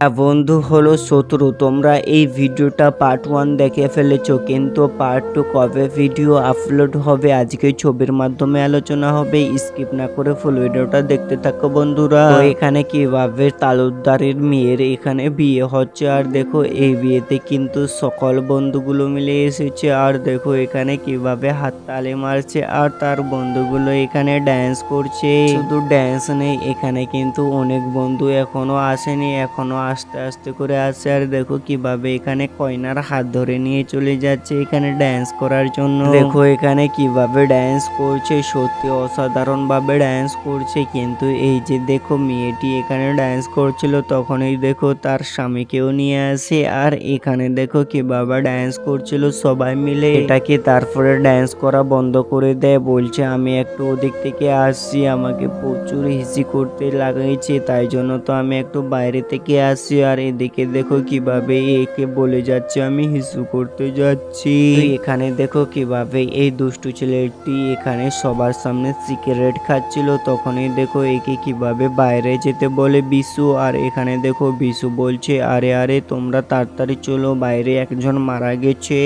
বন্ধু হলো শত্রু। তোমরা এই ভিডিওটা পার্ট 1 দেখে ফেলেছো, কিন্তু পার্ট 2 কবে ভিডিও আপলোড হবে আজকে ছবির মাধ্যমে আলোচনা হবে। স্কিপ না করে ফুল ভিডিওটা দেখতে থাকো বন্ধুরা। তো এখানে কিভাবে তালুকদারের মেয়ের এখানে বিয়ে হচ্ছে, আর দেখো এই বিয়েতে কিন্তু সকল বন্ধুগুলো মিলে এসেছে, আর দেখো এখানে কিভাবে হাততালি মারছে আর তার বন্ধুগুলো এখানে ড্যান্স করছে। শুধু ড্যান্স নেই, এখানে কিন্তু অনেক বন্ধু এখনো আসেনি, এখনো আস্তে আস্তে করে আসছে। আর দেখো কিভাবে এখানে কয়নার হাত ধরে নিয়ে চলে যাচ্ছে এখানে ড্যান্স করার জন্য। দেখো এখানে কিভাবে ড্যান্স করছে, সত্যি অসাধারণ ভাবে ড্যান্স করছে। কিন্তু এই যে দেখো মেয়েটি এখানে ড্যান্স করছিল, তখনই দেখো তার স্বামীকেও নিয়ে আসে, আর এখানে দেখো কিভাবে ড্যান্স করছিল সবাই মিলে। এটাকে তারপরে ড্যান্স করা বন্ধ করে দেয়, বলছে আমি একটু ওদিক থেকে আসছি, আমাকে প্রচুর হিসি করতে লাগিয়েছে, তাই জন্য তো আমি একটু বাইরে থেকে আসছি। আর এদিকে দেখো কিভাবে একে বলে যাচ্ছে আমি হিসু করতে যাচ্ছি। এখানে দেখো কিভাবে এই দুষ্টু ছেলেটি এখানে সবার সামনে সিগারেট খাচ্ছিল, তখনই দেখো একে কিভাবে বাইরে যেতে বলে বিশু। আর এখানে দেখো বিশু বলছে আরে আরে তোমরা তাড়াতাড়ি চলো, বাইরে একজন মারা গেছে।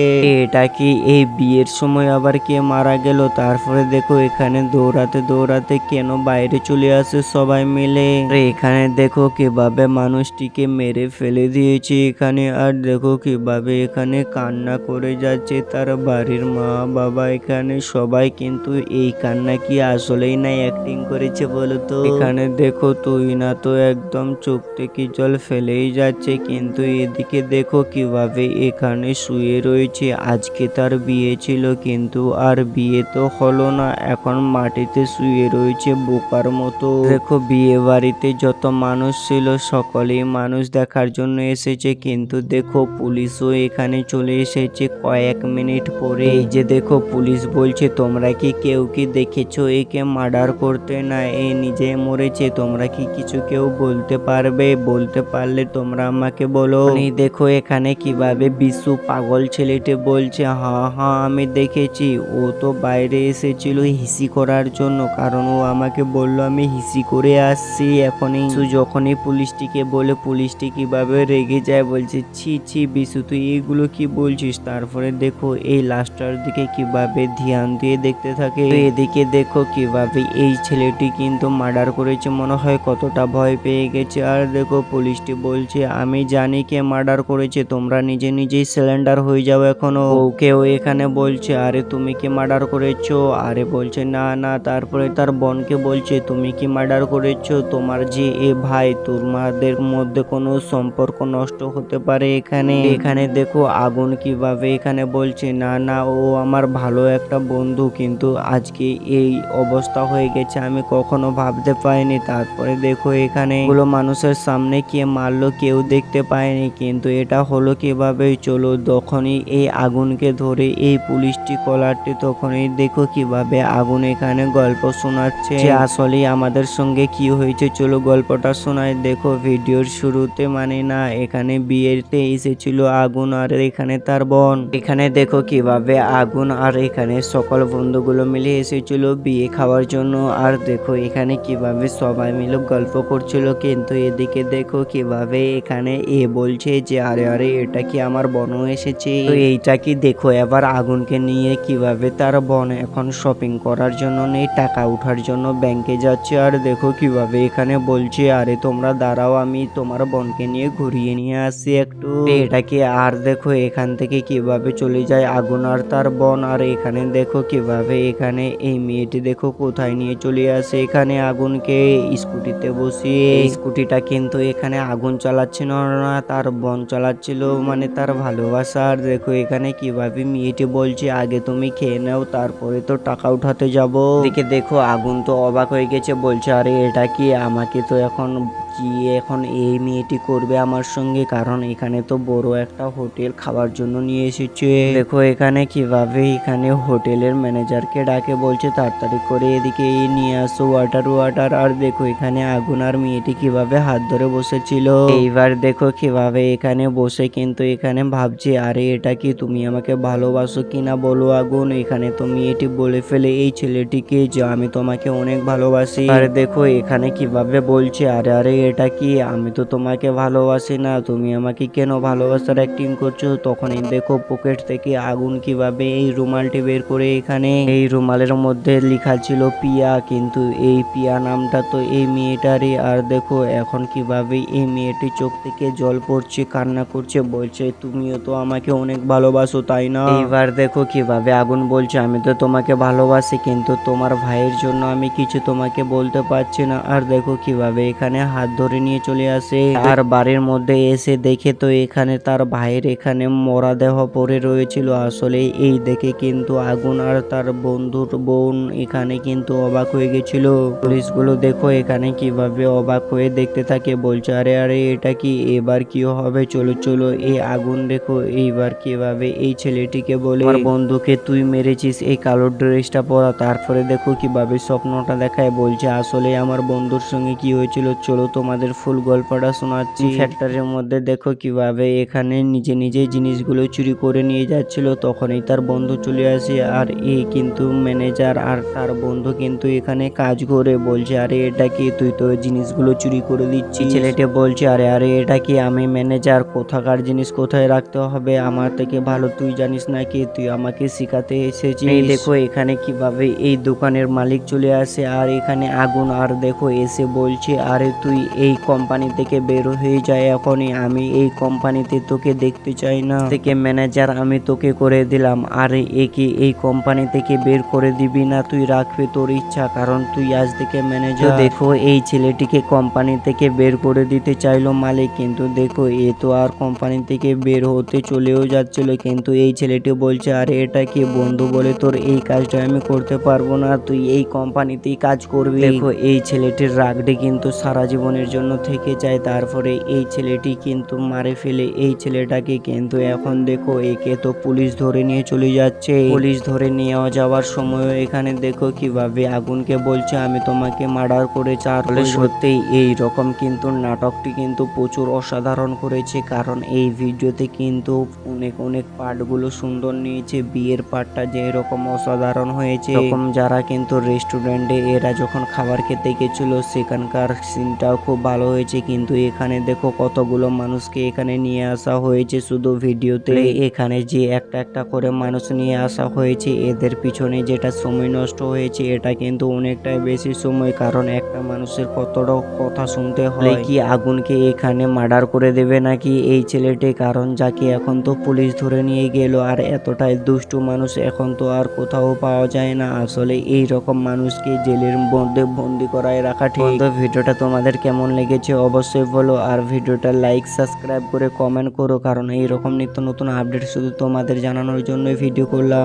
এটা কি এই বিয়ের সময় আবার কে মারা গেল? তারপরে দেখো এখানে দৌড়াতে দৌড়াতে কেন বাইরে চলে আসে সবাই মিলে। এখানে দেখো কিভাবে মানুষটিকে মেরে ফেলে দিয়েছে এখানে, আর দেখো কিভাবে এখানে কান্না করে যাচ্ছে তার বাড়ির মা বাবা। এখানে সবাই কিন্তু এই কান্না কি আসলেই না অ্যাক্টিং করেছে বলো তো? এখানে দেখো তুই না তো একদম চোখ থেকে জল ফেলেই যাচ্ছে, কিন্তু এদিকে দেখো কিভাবে এখানে শুয়ে রয়েছে। আজকে তার বিয়ে ছিল কিন্তু আর বিয়ে তো হলো না, এখন মাটিতে শুয়ে রয়েছে বোকার মতো। দেখো বিয়ে বাড়িতে যত মানুষ ছিল সকলেই মানুষ দেখার জন্য এসেছে, কিন্তু দেখো পুলিশও এখানে চলে এসেছে কয়েক মিনিট পরে। এই যে দেখো পুলিশ বলছে তোমরা কি কেউ কি দেখেছো একে মার্ডার করতে? না এ নিজে মরেছে, তোমরা কি কিছু কেউ বলতে পারবে? বলতে পারলে তোমরা আমাকে বলো। দেখো এখানে কিভাবে বিশু পাগল ছেলেটি বলছে হ্যাঁ হ্যাঁ আমি দেখেছি, ও তো বাইরে এসেছিল হিসি করার জন্য, কারণ ও আমাকে বললো আমি হিসি করে আসছি এখনই। যখনই পুলিশটিকে বলে পুলিশটি কিভাবে রেগে যায়, বলছে ছি ছি বিশু তুই এইগুলো কি বলছিস। তারপরে দেখো এই লাস্টার দিকে কিভাবে ধ্যান দিয়ে দেখতে থাকে। এদিকে দেখো কিভাবে এই ছেলেটি কিন্তু মার্ডার করেছে, মনে হয় কতটা ভয় পেয়ে গেছে। আর দেখো পুলিশটি বলছে আমি জানি কে মার্ডার করেছে, তোমরা নিজে নিজেই সিলিন্ডার হয়ে যাও এখনো। ওকেও এখানে বলছে আরে তুমি কি মার্ডার করেছো? আরে বলছে না না। তারপরে তার বোনকে বলছে তুমি কি মার্ডার করেছো? তোমার যে এ ভাই, তোমাদের মধ্যে কোনো সম্পর্ক নষ্ট হতে পারে এখানে। এখানে দেখো আগুন কিভাবে এখানে বলছে না না ও আমার ভালো একটা বন্ধু, কিন্তু আজকে এই অবস্থা হয়ে গেছে আমি কখনো ভাবতে পাইনি। তারপরে দেখো এখানে গুলো মানুষের সামনে কে মারলো কেউ দেখতে পায়নি, কিন্তু এটা হলো কিভাবে চলো তখনই এই আগুনকে ধরে এই পুলিশটি কলারটি, তখনই দেখো কিভাবে আগুন এখানে গল্প শোনাচ্ছে যে আসলে আমাদের সঙ্গে কি হয়েছে, চলো গল্পটা শোনায়। দেখো ভিডিওর শুরুতে মানে না এখানে বিয়েতে এসেছিল আগুন আর এখানে তার বোন। এখানে দেখো কিভাবে আগুন আর এখানে সকল বন্ধুগুলো মিলে এসেছিল বিয়ে খাওয়ার জন্য, আর দেখো এখানে কিভাবে সবাই মিলে গল্প করছিল। কিন্তু এদিকে দেখো কিভাবে এখানে এ বলছে যে আরে আরে এটা কি আমার বোনও এসেছে। তো এইটা কি দেখো এবার আগুনকে নিয়ে কিভাবে তার বোন এখন শপিং করার জন্য নেই, টাকা উঠার জন্য ব্যাংকে যাচ্ছে। আর দেখো কিভাবে এখানে বলছে আরে তোমরা দাঁড়াও আমি তোমার বোনকে নিয়ে ঘুরিয়ে নিয়ে আসি একটু। এটাকে আর দেখো এখান থেকে কিভাবে চলে যায় আগুন আর তার বোন। আর এখানে দেখো কিভাবে এখানে এই মেয়েটি দেখো কোথায় নিয়ে চলে আসে এখানে আগুনকে স্কুটিতে বসিয়ে। স্কুটিটা কিন্তু এখানে আগুন চালাচ্ছিল না, তার বোন চালাচ্ছিল, মানে তার ভালোবাসা। আর দেখো এখানে কিভাবে মেয়েটি বলছে আগে তুমি খেয়ে নাও তারপরে তো টাকা উঠাতে যাবো। এদিকে দেখো আগুন তো অবাক হয়ে গেছে, বলছে আরে এটা কি, আমাকে তো এখন কি এখন এই মেয়েটি করবে আমার সঙ্গে, কারণ এখানে তো বড় একটা হোটেল খাওয়ার জন্য নিয়ে এসেছে। দেখো এখানে কিভাবে এখানে হোটেলের ম্যানেজারকে ডাকে, বলছে তাড়াতাড়ি করে এদিকে নিয়ে আসো ওয়াটার ওয়াটার। আর দেখো এখানে আগুন আর মেয়েটি কিভাবে হাত ধরে বসেছিল। এইবার দেখো কিভাবে এখানে বসে কিন্তু এখানে ভাবছে আরে এটা কি, তুমি আমাকে ভালোবাসো কিনা বলো আগুন। এখানে তো মেয়েটি বলে ফেলে এই ছেলেটিকে যে আমি তোমাকে অনেক ভালোবাসি। আর দেখো এখানে কিভাবে বলছে আরে আরে এটা কি, আমি তো তোমাকে ভালোবাসি না, তুমি আমাকে কেন ভালোবাসার অ্যাক্টিং করছো। তখনই দেখো পকেট থেকে আগুন কিভাবে এই রুমালটি বের করে এখানে এই রুমালের মধ্যে লেখা ছিল পিয়া, কিন্তু এই পিয়া নামটা তো এই মেয়েটারই। আর দেখো এখন কিভাবে এই মেয়েটি চোখ থেকে জল পড়ছে, কান্না করছে, বলছে তুমিও তো আমাকে অনেক ভালোবাসো তাই না। এইবার দেখো কিভাবে আগুন বলছে আমি তো তোমাকে ভালোবাসি, কিন্তু তোমার ভাইয়ের জন্য আমি কিছু তোমাকে বলতে পারছি না। আর দেখো কিভাবে এখানে হাত ধরে নিয়ে চলে আসে আর বাড়ির মধ্যে এসে দেখে তো এখানে তার ভাইয়ের এখানে মরা দেহ পড়ে রয়েছিল। আসলে এই দেখে কিন্তু আগুন আর তার বন্ধুর বোন এখানে কিন্তু অবাক হয়ে গেছিল। পুলিশগুলো দেখো এখানে কিভাবে অবাক হয়ে দেখতে থাকে, বলছে আরে আরে এটা কি, এবার কি হবে, চলো চলো। এই আগুন দেখো এইবার কিভাবে এই ছেলেটিকে বলে আমার বন্ধুকে তুই মেরেছিস এই কালো ড্রেসটা পরা। তারপরে দেখো কিভাবে স্বপ্নটা দেখায়, বলছে আসলে আমার বন্ধুর সঙ্গে কি হয়েছিল, চলো তোমাদের ফুল গল্পটা শোনাচ্ছি। ফ্যাক্টরির মধ্যে দেখো কিভাবে এখানে নিজে নিজে জিনিসগুলো চুরি করে নিয়ে যাচ্ছিল, তখনই তার বন্ধু চলে আসে। আর এই কিন্তু ম্যানেজার আর তার বন্ধু কিন্তু এখানে কাজ করে, বলছে আরে এটা কি, তুই তো জিনিসগুলো চুরি করে দিচ্ছিস। ছেলেটা বলছে আরে আরে এটা কি, আমি ম্যানেজার, কোথাকার জিনিস কোথায় রাখতে হবে আমার থেকে ভালো তুই জানিস নাকি, তুই আমাকে শিখাতে এসেছিস। এই দেখো এখানে কিভাবে এই দোকানের মালিক চলে আসে আর এখানে আগুন আর দেখো এসে বলছে আরে তুই এই কোম্পানি থেকে বের হয়ে যায় এখনই, আমি এই কোম্পানিতে তোকে দেখতে চাই না। থেকে ম্যানেজার আমি তোকে করে দিলাম, আর একে এই কোম্পানি থেকে বের করে দিবি না, তুই রাখবি তোর ইচ্ছা, কারণ তুই আজ থেকে ম্যানেজার। দেখো এই ছেলেটিকে কোম্পানি থেকে বের করে দিতে চাইলো মালিক, কিন্তু দেখো এ তো আর কোম্পানি থেকে বের হতে চলেও যাচ্ছিল, কিন্তু এই ছেলেটি বলছে আরে এটা কি বন্ধু বলে তোর এই কাজটা আমি করতে পারবো না, তুই এই কোম্পানিতেই কাজ করবি। দেখো এই ছেলেটির রাগটি কিন্তু সারা জীবনের জন্য থেকে যায়। তারপরে এই ছেলেটি কিন্তু মারে ফেলে এই ছেলেটাকে, কিন্তু এখন দেখো একে তো পুলিশ ধরে নিয়ে চলে যাচ্ছে। পুলিশ ধরে নিয়ে যাওয়ার সময় এখানে দেখো কিভাবে আগুনকে বলছে আমি তোমাকে মার্ডার করেছি। আর সত্যি এই রকম কিন্তু নাটকটি কিন্তু প্রচুর অসাধারণ করেছে, কারণ এই ভিডিওতে কিন্তু অনেক অনেক পার্টগুলো সুন্দর নিয়েছে। বিয়ের পার্টটা যে এরকম অসাধারণ হয়েছে, এরকম যারা কিন্তু রেস্টুরেন্টে এরা যখন খাবার খেতে গেছিল সেখানকার সিনটাও খুব ভালো হয়েছে। কিন্তু এখানে দেখো কতগুলো মানুষকে এখানে নিয়ে আসা হয়েছে শুধু ভিডিওতে, এখানে যে একটা একটা করে মানুষ নিয়ে আসা হয়েছে এদের পিছনে যেটা সময় নষ্ট হয়েছে এটা কিন্তু অনেকটাই বেশি সময়, কারণ একটা মানুষের কতটা কথা শুনতে হয়। কি আগুনকে এখানে মার্ডার করে দেবে নাকি এই ছেলেটি, কারণ যাকে এখন তো পুলিশ ধরে নিয়ে গেল, আর এতটাই দুষ্টু মানুষ এখন তো আর কোথাও পাওয়া যায় না। আসলে এই রকম মানুষকে জেলের মধ্যে বন্দি করায় রাখা ঠিক। ভিডিওটা তোমাদের কেমন লেগেছে অবশ্যই বলো, আর ভিডিওটা লাইক সাবস্ক্রাইব করে কমেন্ট করো, কারণ এইরকম নিত্য নতুন আপডেট শুধু তোমাদের জানানোর জন্য ভিডিও করলাম।